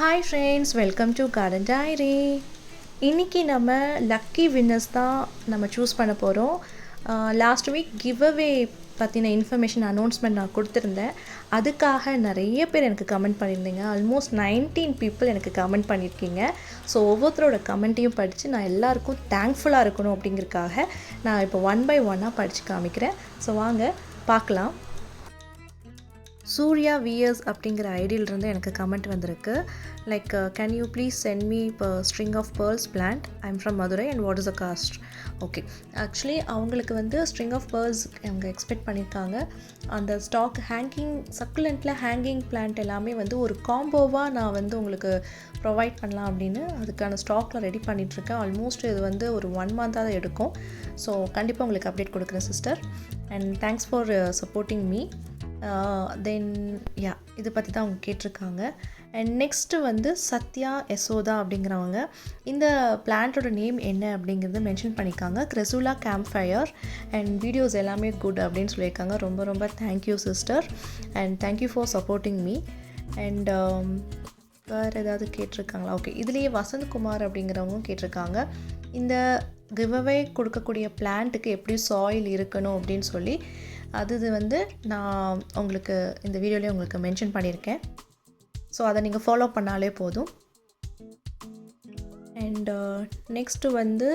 Hi friends, welcome to garden diary. இன்றைக்கி நம்ம lucky winners தான் நம்ம சூஸ் பண்ண போகிறோம். லாஸ்ட் வீக் கிவ் அவே பற்றின இன்ஃபர்மேஷன் அனௌன்ஸ்மெண்ட் நான் கொடுத்துருந்தேன். அதுக்காக நிறைய பேர் எனக்கு கமெண்ட் பண்ணியிருந்தீங்க. ஆல்மோஸ்ட் 19 பீப்புள் எனக்கு கமெண்ட் பண்ணியிருக்கீங்க. ஸோ ஒவ்வொருத்தரோட கமெண்ட்டையும் படித்து நான் எல்லாருக்கும் தேங்க்ஃபுல்லாக இருக்கணும் அப்படிங்கிறதுக்காக நான் இப்போ 1 by 1 படித்து காமிக்கிறேன். ஸோ வாங்க பார்க்கலாம். சூர்யா விஎஸ் அப்படிங்கிற ஐடியிலிருந்து எனக்கு கமெண்ட் வந்திருக்கு. Like can you please send me இப்போ string of pearls plant, I'm from Madurai and what is the cost. Okay, actually அவங்களுக்கு வந்து ஸ்ட்ரிங் ஆஃப் பேர்ல்ஸ் அவங்க எக்ஸ்பெக்ட் பண்ணியிருக்காங்க. அந்த ஸ்டாக் ஹேங்கிங் சக்குலண்ட்டில் ஹேங்கிங் பிளான்ட் எல்லாமே வந்து ஒரு காம்போவாக நான் வந்து உங்களுக்கு ப்ரொவைட் பண்ணலாம் அப்படின்னு அதுக்கான ஸ்டாக்கில் ரெடி பண்ணிகிட்ருக்கேன். ஆல்மோஸ்ட் இது வந்து ஒரு 1 மந்தாக தான் எடுக்கும். ஸோ கண்டிப்பாக உங்களுக்கு அப்டேட் கொடுக்குறேன் sister. And thanks for supporting me. Then இதை பற்றி தான் அவங்க கேட்டிருக்காங்க. அண்ட் நெக்ஸ்ட்டு வந்து சத்யா யசோதா அப்படிங்கிறவங்க இந்த பிளான்ட்டோட நேம் என்ன அப்படிங்கிறது மென்ஷன் பண்ணியிருக்காங்க. கிரெசுலா கேம்ப் ஃபயர் அண்ட் வீடியோஸ் எல்லாமே குட் அப்படின்னு சொல்லியிருக்காங்க. ரொம்ப ரொம்ப thank you sister and thank you for supporting me. And வேறு ஏதாவது கேட்டிருக்காங்களா? ஓகே, இதுலேயே வசந்த்குமார் அப்படிங்கிறவங்க கேட்டிருக்காங்க இந்த கிவ்அவே கொடுக்கக்கூடிய பிளான்ட்டுக்கு எப்படி சாயில் இருக்கணும் அப்படின்னு சொல்லி. அது வந்து நான் உங்களுக்கு இந்த வீடியோலேயே உங்களுக்கு மென்ஷன் பண்ணியிருக்கேன். ஸோ அதை நீங்கள் ஃபாலோ பண்ணாலே போதும். அண்ட் நெக்ஸ்ட்டு வந்து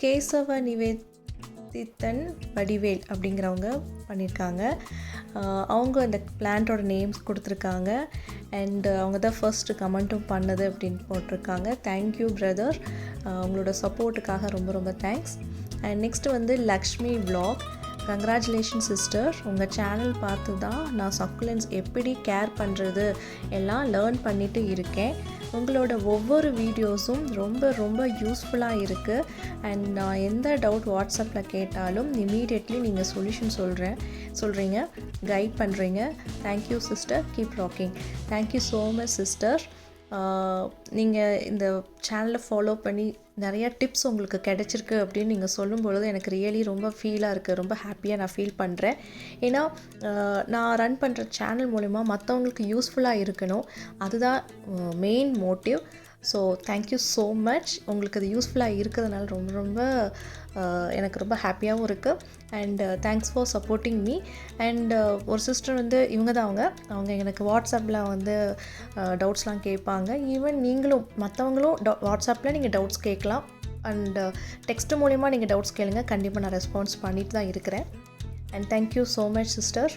கேசவ நிவேதித்தன் வடிவேல் அப்படிங்கிறவங்க பண்ணியிருக்காங்க. அவங்க அந்த பிளான்ட்டோட நேம்ஸ் கொடுத்துருக்காங்க. அண்ட் அவங்க தான் ஃபர்ஸ்ட்டு கமெண்ட்டும் பண்ணது அப்படின்னு போட்டிருக்காங்க. தேங்க்யூ பிரதர், உங்களோட சப்போர்ட்டுக்காக ரொம்ப ரொம்ப தேங்க்ஸ். அண்ட் நெக்ஸ்ட்டு வந்து லக்ஷ்மி வ்ளாக். கங்க்ராச்சுலேஷன் சிஸ்டர், உங்கள் சேனல் பார்த்து தான் நான் சக்குலன்ஸ் எப்படி கேர் பண்ணுறது எல்லாம் லேர்ன் பண்ணிவிட்டு இருக்கேன். உங்களோட ஒவ்வொரு வீடியோஸும் ரொம்ப ரொம்ப யூஸ்ஃபுல்லாக இருக்குது. அண்ட் நான் எந்த டவுட் வாட்ஸ்அப்பில் கேட்டாலும் இமீடியட்லி நீங்கள் சொல்யூஷன் சொல்கிறீங்க, கைட் பண்ணுறீங்க. Thank you sister, keep rocking. Thank you so much sister. நீங்கள் இந்த சேனலை ஃபாலோ பண்ணி நிறைய டிப்ஸ் உங்களுக்கு கிடச்சிருக்கு அப்படின்னு நீங்கள் சொல்லும்பொழுது எனக்கு ரியலி ரொம்ப ஃபீலாக இருக்குது. ரொம்ப ஹாப்பியாக நான் ஃபீல் பண்ணுறேன். ஏன்னா நான் ரன் பண்ணுற சேனல் மூலிமா மற்றவங்களுக்கு யூஸ்ஃபுல்லாக இருக்கணும், அதுதான் main motive. So thank you so much. உங்களுக்கு அது யூஸ்ஃபுல்லாக இருக்கிறதுனால ரொம்ப ரொம்ப எனக்கு ரொம்ப ஹாப்பியாகவும் இருக்குது. And thanks for supporting me. And ஒரு சிஸ்டர் வந்து இவங்க தான் அவங்க எனக்கு வாட்ஸ்அப்பில் வந்து டவுட்ஸ்லாம் கேட்பாங்க. ஈவன் நீங்களும் மற்றவங்களும் வாட்ஸ்அப்பில் நீங்கள் டவுட்ஸ் கேட்கலாம். அண்ட் டெக்ஸ்ட் மூலிமா நீங்கள் டவுட்ஸ் கேளுங்க, கண்டிப்பாக நான் ரெஸ்பான்ஸ் பண்ணிட்டு தான் இருக்கிறேன். And thank you so much sister.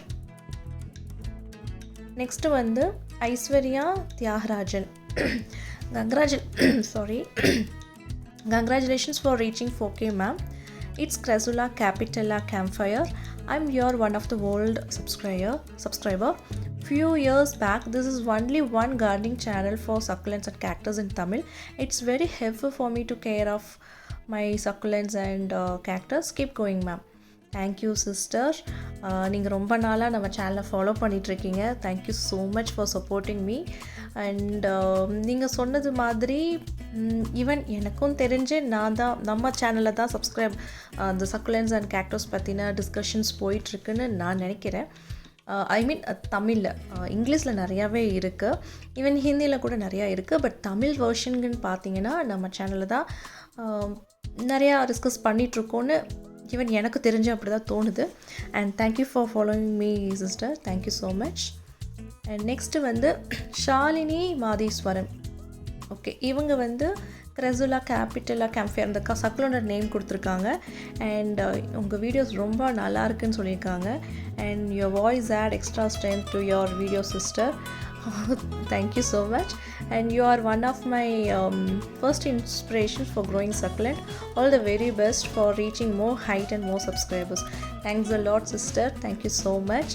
Next வந்து Aishwarya Thyagarajan. Congratulations for reaching 4K, ma'am. It's Cresula Capitella Campfire. I'm your one of the world subscriber. Few years back, this is only one gardening channel for succulents and cactus in Tamil. It's very helpful for me to care of my succulents and cactus. Keep going, ma'am. Thank you sister. நீங்கள் ரொம்ப நாளாக நம்ம சேனலை follow பண்ணிகிட்ருக்கீங்க. Thank you so much for supporting me. And நீங்கள் சொன்னது மாதிரி even எனக்கும் தெரிஞ்சு நான் தான் நம்ம சேனலில் தான் அந்த சக்குலன்ஸ் அண்ட் கேக்டஸ் பற்றின டிஸ்கஷன்ஸ் போயிட்டுருக்குன்னு நான் நினைக்கிறேன். ஐ மீன் தமிழில், இங்கிலீஷில் நிறையாவே இருக்குது, ஈவன் ஹிந்தியில் கூட நிறையா இருக்குது. பட் தமிழ் வெர்ஷனுக்குன்னு பார்த்தீங்கன்னா நம்ம சேனலில் தான் நிறையா டிஸ்கஸ் பண்ணிகிட்ருக்கோன்னு ஈவன் எனக்கு தெரிஞ்சு அப்படி தான் தோணுது. And thank you for following me sister. Thank you so much. And next வந்து ஷாலினி மாதீஸ்வரன். ஓகே, இவங்க வந்து கிரெசுலா கேபிட்டலா கேம்ஃபயர் அந்த சக்குலோட நேம் கொடுத்துருக்காங்க. அண்ட் உங்கள் வீடியோஸ் ரொம்ப நல்லா இருக்குன்னு சொல்லியிருக்காங்க. And your voice add extra strength to your video sister. Thank you so much. And you are one of my first inspirations for growing succulent. All the very best for reaching more height and more subscribers. Thanks a lot sister. Thank you so much.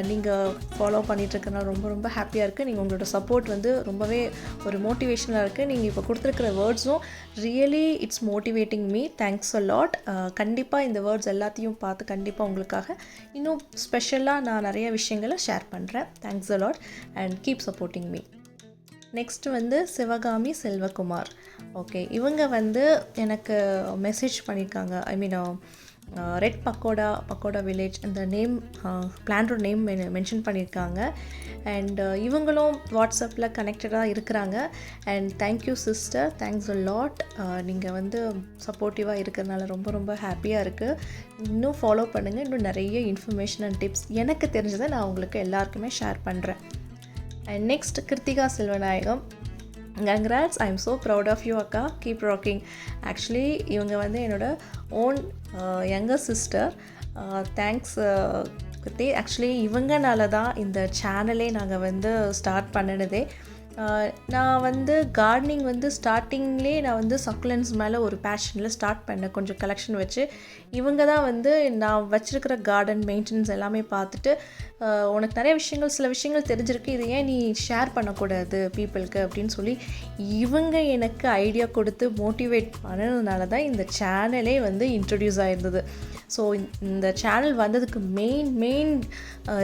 நீங்கள் follow பண்ணிகிட்ருக்கனால ரொம்ப ரொம்ப ஹாப்பியாக இருக்குது. நீங்கள் உங்களோட support வந்து ரொம்பவே ஒரு மோட்டிவேஷனாக இருக்குது. நீங்கள் இப்போ கொடுத்துருக்கிற வேர்ட்ஸும் really it's motivating me. Thanks a lot. கண்டிப்பாக இந்த வேர்ட்ஸ் எல்லாத்தையும் பார்த்து கண்டிப்பாக உங்களுக்காக இன்னும் ஸ்பெஷலாக நான் நிறைய விஷயங்களை ஷேர் பண்ணுறேன். Thanks a lot and keep supporting me. Next வந்து சிவகாமி செல்வகுமார். ஓகே, இவங்க வந்து எனக்கு மெசேஜ் பண்ணியிருக்காங்க. ஐ மீன் ரெட் பக்கோடா வில்லேஜ் இந்த நேம் பிளான்டோட நேம் மென்ஷன் பண்ணியிருக்காங்க. அண்ட் இவங்களும் வாட்ஸ்அப்பில் கனெக்டடாக இருக்கிறாங்க. And thank you sister, thanks a lot. நீங்கள் வந்து சப்போர்ட்டிவாக இருக்கிறதுனால ரொம்ப ரொம்ப ஹாப்பியாக இருக்குது. இன்னும் ஃபாலோ பண்ணுங்கள். இன்னும் நிறைய இன்ஃபர்மேஷன் அண்ட் டிப்ஸ் எனக்கு தெரிஞ்சதை நான் உங்களுக்கு எல்லாருக்குமே ஷேர் பண்ணுறேன். And next Kiruthika Selvanayagam. Congrats, I am so proud of you அக்கா, keep rocking. ஆக்சுவலி இவங்க வந்து என்னோட own younger sister. Thanks Kiruthi. Actually இவங்கனால தான் இந்த சேனலே நாங்கள் வந்து ஸ்டார்ட் பண்ணினதே. நான் வந்து கார்டனிங் வந்து ஸ்டார்டிங்லேயே நான் வந்து சக்குலன்ஸ் மேலே ஒரு பேஷனில் ஸ்டார்ட் பண்ணேன், கொஞ்சம் கலெக்ஷன் வச்சு. இவங்க தான் வந்து நான் வச்சுருக்கிற கார்டன் மெயின்டெனன்ஸ் எல்லாமே பார்த்துட்டு, உனக்கு நிறைய விஷயங்கள் சில விஷயங்கள் தெரிஞ்சிருக்கு, இது ஏன் நீ ஷேர் பண்ணக்கூடாது பீப்புளுக்கு அப்படின்னு சொல்லி இவங்க எனக்கு ஐடியா கொடுத்து மோட்டிவேட் பண்ணதுனால தான் இந்த சேனலே வந்து இன்ட்ரடியூஸ் ஆகிருந்தது. ஸோ இந்த சேனல் வந்ததுக்கு மெயின்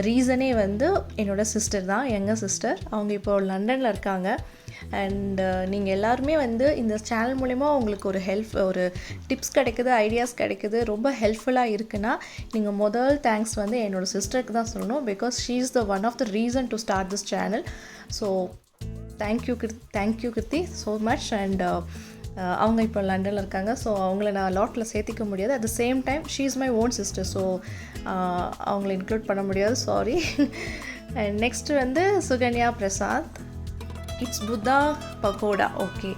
ரீசனே வந்து என்னோடய சிஸ்டர் தான், யங்கர் சிஸ்டர். அவங்க இப்போ லண்டனில் இருக்காங்க. அண்ட் நீங்கள் எல்லாருமே வந்து இந்த சேனல் மூலிமா உங்களுக்கு ஒரு டிப்ஸ் கிடைக்குது, ஐடியாஸ் கிடைக்குது, ரொம்ப ஹெல்ப்ஃபுல்லாக இருக்குன்னா நீங்கள் முதல் தேங்க்ஸ் வந்து என்னோடய சிஸ்டருக்கு தான் சொல்லணும். Because she is the one of the reason to start this channel. So thank you Kiruthi so much. And அவங்க இப்போ லண்டனில் இருக்காங்க. ஸோ அவங்கள நான் லாட்டில் சேர்த்திக்க முடியாது. At the same time she is my own sister. So அவங்கள இன்க்ளூட் பண்ண முடியாது, சாரி. அண்ட் நெக்ஸ்ட்டு வந்து Suganya Prasad. It's Buddha pagoda. Okay,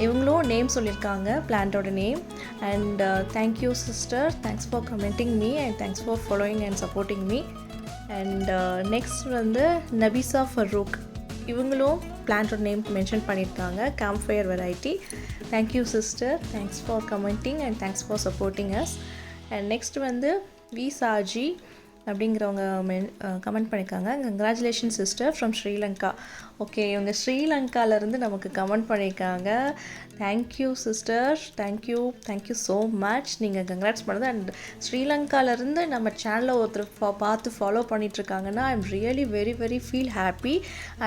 இவங்களும் நேம் சொல்லியிருக்காங்க, பிளான்ட்டோட name. And thank you sister, thanks for commenting me and thanks for following and supporting me. And next வந்து நபிசா ஃபரூக். இவங்களும் பிளான்ட்டோட நேம் மென்ஷன் பண்ணியிருக்காங்க, campfire variety. Thank you sister, thanks for commenting and thanks for supporting us. And next வந்து V Saji அப்படிங்கிறவங்க comment பண்ணியிருக்காங்க, congratulation sister from Sri Lanka. Okay, இவங்க ஸ்ரீலங்காவிலேருந்து நமக்கு கமெண்ட் பண்ணியிருக்காங்க. Thank you sister, thank you so much. நீங்கள் கங்க்ராட்ஸ் பண்ணது. அண்ட் ஸ்ரீலங்காவிலேருந்து நம்ம சேனலில் ஒருத்தர் பார்த்து ஃபாலோ பண்ணிகிட்ருக்காங்கன்னா I am really very very feel happy.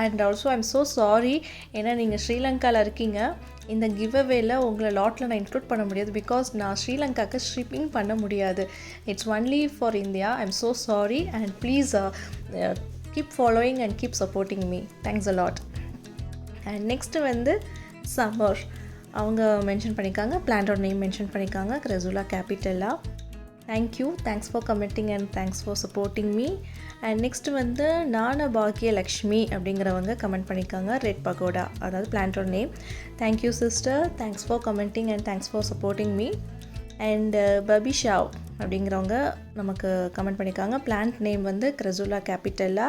And also I am so sorry, ஏன்னா நீங்கள் ஸ்ரீலங்காவில் இருக்கீங்க. இந்த கிவ் அவேல உங்களை லாட்டில் நான் இன்க்ளூட் பண்ண முடியாது. பிகாஸ் நான் ஸ்ரீலங்காவுக்கு ஷிப்பிங் பண்ண முடியாது. It's only for India. I am so sorry. And please keep following and keep supporting me. Thanks a lot. And next வந்து சம்மர். அவங்க மென்ஷன் பண்ணியிருக்காங்க, பிளான்ட்டோட நேம் மென்ஷன் பண்ணியிருக்காங்க, crassula capitella. Thank you, thanks for commenting and thanks for supporting me. And next வந்து பாக்கிய லக்ஷ்மி அப்படிங்கிறவங்க comment பண்ணியிருக்காங்க, red pagoda, அதாவது பிளான்ட்டோட name. Thank you sister, thanks for commenting and thanks for supporting me. And பபிஷாவ் அப்படிங்கிறவங்க நமக்கு கமெண்ட் பண்ணியிருக்காங்க, பிளான்ட் நேம் வந்து crassula capitella.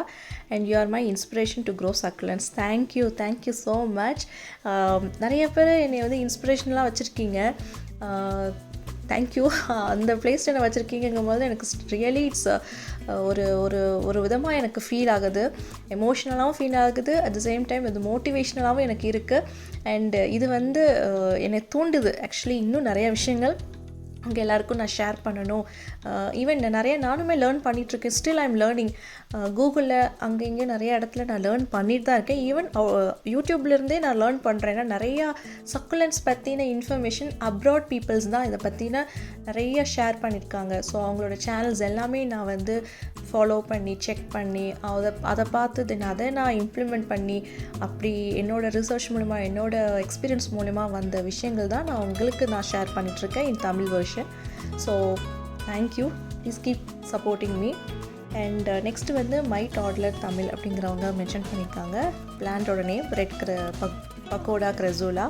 And you are my inspiration to grow succulents. Thank you so much. நிறைய பேர் என்னை வந்து இன்ஸ்பிரேஷனலாக வச்சுருக்கீங்க. தேங்க்யூ. அந்த பிளேஸில் என்ன வச்சுருக்கீங்கும் போது எனக்கு ரியலி இட்ஸ் ஒரு விதமாக எனக்கு ஃபீல் ஆகுது, எமோஷ்னலாகவும் ஃபீல் ஆகுது. அட் த சேம் டைம் இது மோட்டிவேஷ்னலாகவும் எனக்கு இருக்குது. அண்டு இது வந்து என்னை தூண்டுது ஆக்சுவலி இன்னும் நிறைய விஷயங்கள் அங்கே எல்லாருக்கும் நான் ஷேர் பண்ணணும். ஈவன் நானுமே லேர்ன் பண்ணிகிட்ருக்கேன். Still I am learning. கூகுளில் அங்கே இங்கே நிறைய இடத்துல நான் லேர்ன் பண்ணிட்டு தான் இருக்கேன். ஈவன் யூடியூப்லேருந்தே நான் லேர்ன் பண்ணுறேன். ஏன்னா நிறையா சக்குலன்ஸ் பற்றின இன்ஃபர்மேஷன் அப்ராட் பீப்புள்ஸ் தான் இதை பற்றின நிறைய ஷேர் பண்ணியிருக்காங்க. ஸோ அவங்களோட சேனல்ஸ் எல்லாமே நான் வந்து ஃபாலோ பண்ணி செக் பண்ணி அதை பார்த்து தென் அதை நான் இம்ப்ளிமெண்ட் பண்ணி அப்படி என்னோடய ரிசர்ச் மூலிமா என்னோடய எக்ஸ்பீரியன்ஸ் மூலிமா வந்த விஷயங்கள் தான் நான் உங்களுக்கு ஷேர் பண்ணிகிட்ருக்கேன் in Tamil version. So thank you, please keep supporting me. And next வந்து மை டாட்லர் தமிழ் அப்படிங்கிறவங்க மென்ஷன் பண்ணியிருக்காங்க, பிளான்ட்டோட name red pagoda crassula.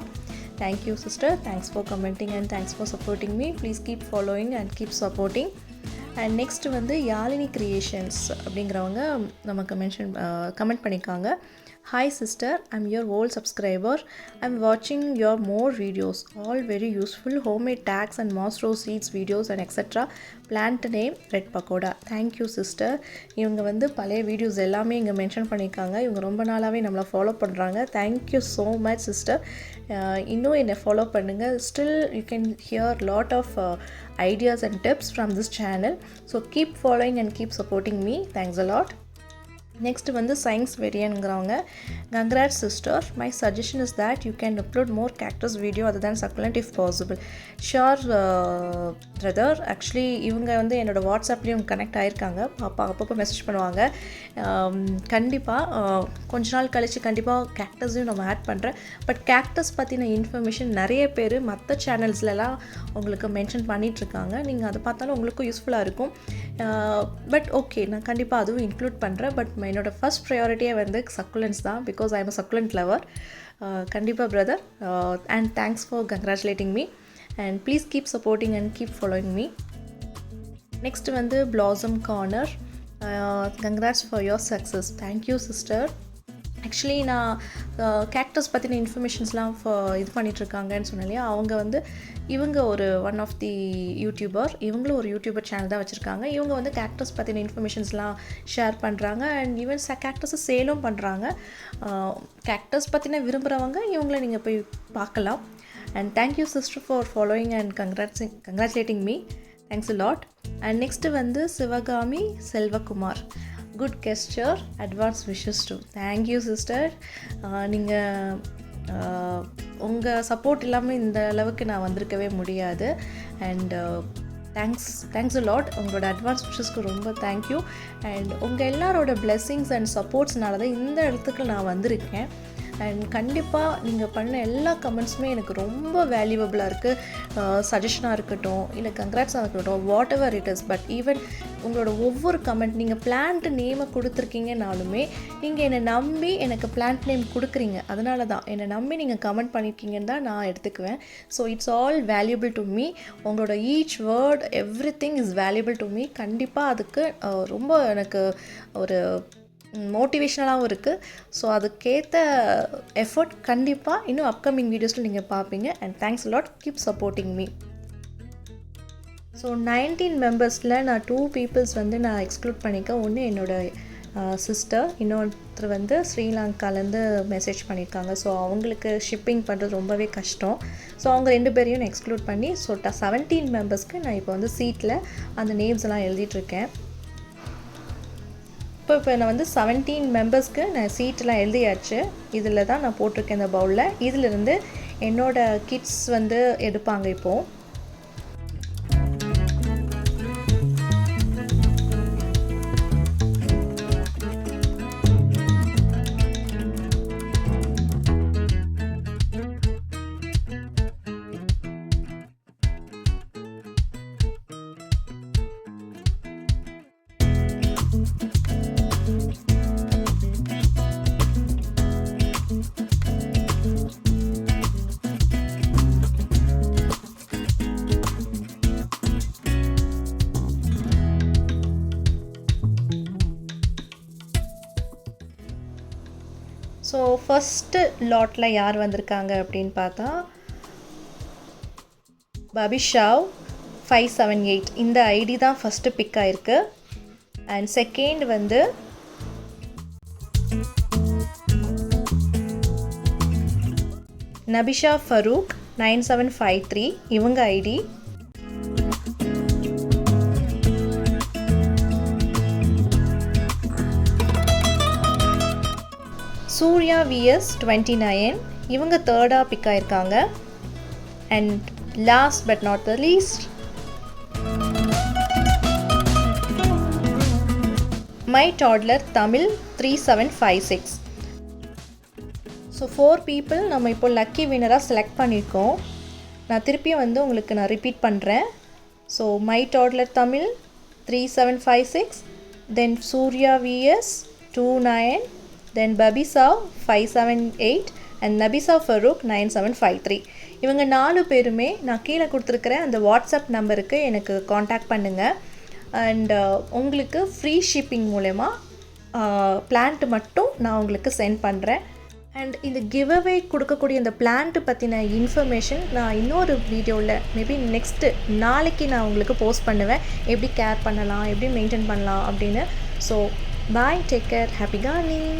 Thank you sister, thanks for commenting and thanks for supporting me. Please keep following and keep supporting. And next வந்து Yazhini creations அப்படிங்கிறவங்க நமக்கு comment பண்ணியிருக்காங்க, Hi sister, I'm your old subscriber. I'm watching your more videos, all very useful, homemade tags and moss rose seeds videos and etc. Plant name Red Pakoda. Thank you sister. இவங்க வந்து பழைய videos எல்லாமே இங்கே mention பண்ணியிருக்காங்க. இவங்க ரொம்ப நாளாகவே நம்மளை ஃபாலோ பண்ணுறாங்க. Thank you so much sister. இன்னும் என்னை ஃபாலோ பண்ணுங்கள். Still you can hear lot of ideas and tips from this channel. So keep following and keep supporting me. Thanks a lot. Next வந்து சயின்ஸ் வெரியன்கிறவங்க, congrats sister, my suggestion is that you can upload more cactus video other than succulent if possible. Sure brother. Actually இவங்க வந்து என்னோடய வாட்ஸ்அப்லேயும் connect ஆகிருக்காங்க, பாப்பா அப்பப்போ message பண்ணுவாங்க. கண்டிப்பாக கொஞ்ச நாள் கழித்து கண்டிப்பாக கேக்டஸையும் நம்ம ஆட் பண்ணுறேன். பட் கேக்டஸ் பற்றின இன்ஃபர்மேஷன் நிறைய பேர் மற்ற சேனல்ஸ்லலாம் உங்களுக்கு மென்ஷன் பண்ணிகிட்ருக்காங்க. நீங்கள் அதை பார்த்தாலும் உங்களுக்கும் யூஸ்ஃபுல்லாக இருக்கும். பட் ஓகே, நான் கண்டிப்பாக அதுவும் இன்க்ளூட் பண்ணுறேன். பட் என்னோட ஃபர்ஸ்ட் ப்ரையாரிட்டியே வந்து சக்குலன்ஸ் தான், because I am a succulent lover. கண்டிப்பாக brother, and thanks for congratulating me and please keep supporting and keep following me. Next வந்து blossom corner, congrats for your success. Thank you sister. Actually நான் cactus பற்றின இன்ஃபர்மேஷன்ஸ்லாம் இது பண்ணிகிட்ருக்காங்கன்னு சொன்னேன் இல்லையா, அவங்க வந்து இவங்க ஒரு ஒன் ஆஃப் தி யூடியூபர், இவங்களும் ஒரு யூடியூபர் சேனல் தான் வச்சுருக்காங்க. இவங்க வந்து கேக்டஸ் பற்றின இன்ஃபர்மேஷன்ஸ்லாம் ஷேர் பண்ணுறாங்க அண்ட் ஈவன் கேக்டஸை சேலும் பண்ணுறாங்க. கேக்டஸ் பற்றின விரும்புகிறவங்க இவங்கள நீங்கள் போய் பார்க்கலாம். And thank you sister for following and congratulating me. Thanks a lot. And next வந்து Sivakami Selvakumar, good gesture, advance wishes to. Thank you sister. நீங்கள் உங்கள் சப்போர்ட் இல்லாமல் இந்த அளவுக்கு நான் வந்திருக்கவே முடியாது. And thanks a lot. உங்களோட அட்வான்ஸ் விஷஸ்க்கு ரொம்ப தேங்க்யூ. அண்ட் உங்கள் எல்லாரோட பிளெஸ்ஸிங்ஸ் அண்ட் சப்போர்ட்ஸ்னால தான் இந்த இடத்துக்கு நான் வந்திருக்கேன். அண்ட் கண்டிப்பாக நீங்கள் பண்ண எல்லா கமெண்ட்ஸுமே எனக்கு ரொம்ப வேல்யூவபுளாக இருக்குது. சஜஷனாக இருக்கட்டும், இல்லை கங்க்ராட்ஸாக இருக்கட்டும், what ever it is. But even உங்களோட ஒவ்வொரு கமெண்ட், நீங்கள் பிளான்ட் நேமை கொடுத்துருக்கீங்கனாலுமே நீங்கள் என்னை நம்பி எனக்கு பிளான்ட் நேம் கொடுக்குறீங்க. அதனால தான் என்னை நம்பி நீங்கள் கமெண்ட் பண்ணியிருக்கீங்கன்னு தான் நான் எடுத்துக்குவேன். So it's all valuable to me. உங்களோட each word everything is valuable to me. கண்டிப்பாக அதுக்கு ரொம்ப எனக்கு ஒரு மோட்டிவேஷ்னலாகவும் இருக்குது. ஸோ அதுக்கேற்ற எஃபர்ட் கண்டிப்பாக இன்னும் அப்கமிங் வீடியோஸில் நீங்கள் பார்ப்பீங்க. And thanks lot, keep supporting me. So 19 மெம்பர்ஸில் நான் 2 பீப்புள்ஸ் வந்து நான் எக்ஸ்க்ளூட் பண்ணிக்க. ஒன்று என்னோடய சிஸ்டர், இன்னொருத்தர் வந்து ஸ்ரீலங்காலேருந்து மெசேஜ் பண்ணியிருக்காங்க. ஸோ அவங்களுக்கு ஷிப்பிங் பண்ணுறது ரொம்பவே கஷ்டம். ஸோ அவங்க 2 பேரையும் நான் எக்ஸ்க்ளூட் பண்ணி 17 மெம்பர்ஸ்க்கு நான் இப்போ வந்து சீட்டில் அந்த நேம்ஸ் எல்லாம் எழுதிட்டுருக்கேன். இப்போ நான் வந்து 17 மெம்பர்ஸ்க்கு நான் சீட்டெலாம் எழுதியாச்சு. இதில் தான் நான் போட்டிருக்கேன் இந்த பவுலில். இதிலிருந்து என்னோடய கிட்ஸ் வந்து எடுப்பாங்க இப்போது. ஸோ ஃபஸ்ட்டு லாட்டில் யார் வந்திருக்காங்க அப்படின்னு பார்த்தா பபிஷாவ் 578 இந்த ஐடி தான் ஃபஸ்ட்டு பிக் ஆகிருக்கு. அண்ட் செகண்ட் வந்து நபிஷா ஃபரூக் 9753 இவங்க ஐடி. சூர்யா விஎஸ் 29 இவங்க தேர்டாக பிக் ஆகிருக்காங்க. And last but not the least my toddler Tamil 3756. So 4 people நம்ம இப்போ லக்கி வினராக செலக்ட் பண்ணியிருக்கோம். நான் திருப்பியும் வந்து உங்களுக்கு நான் ரிப்பீட் பண்ணுறேன். So my toddler Tamil 3756, then Surya VS 29, then Babisav 578 and Nabisav Farouk 9753. இவங்க 4 பேருமே நான் கீழே கொடுத்துருக்குற அந்த வாட்ஸ்அப் நம்பருக்கு எனக்கு காண்டாக்ட் பண்ணுங்கள். அண்ட் உங்களுக்கு ஃப்ரீ ஷிப்பிங் மூலமா பிளான்ட் மட்டும் நான் உங்களுக்கு சென்ட் பண்ணுறேன். அண்ட் இந்த கிவ்அவே கொடுக்கக்கூடிய இந்த பிளான்ட் பற்றின இன்ஃபர்மேஷன் நான் இன்னொரு வீடியோவில் மேபி நெக்ஸ்ட்டு நாளைக்கு நான் உங்களுக்கு போஸ்ட் பண்ணுவேன். எப்படி கேர் பண்ணலாம், எப்படி மெயின்டைன் பண்ணலாம் அப்படின்னு. So bye, take care, happy gardening.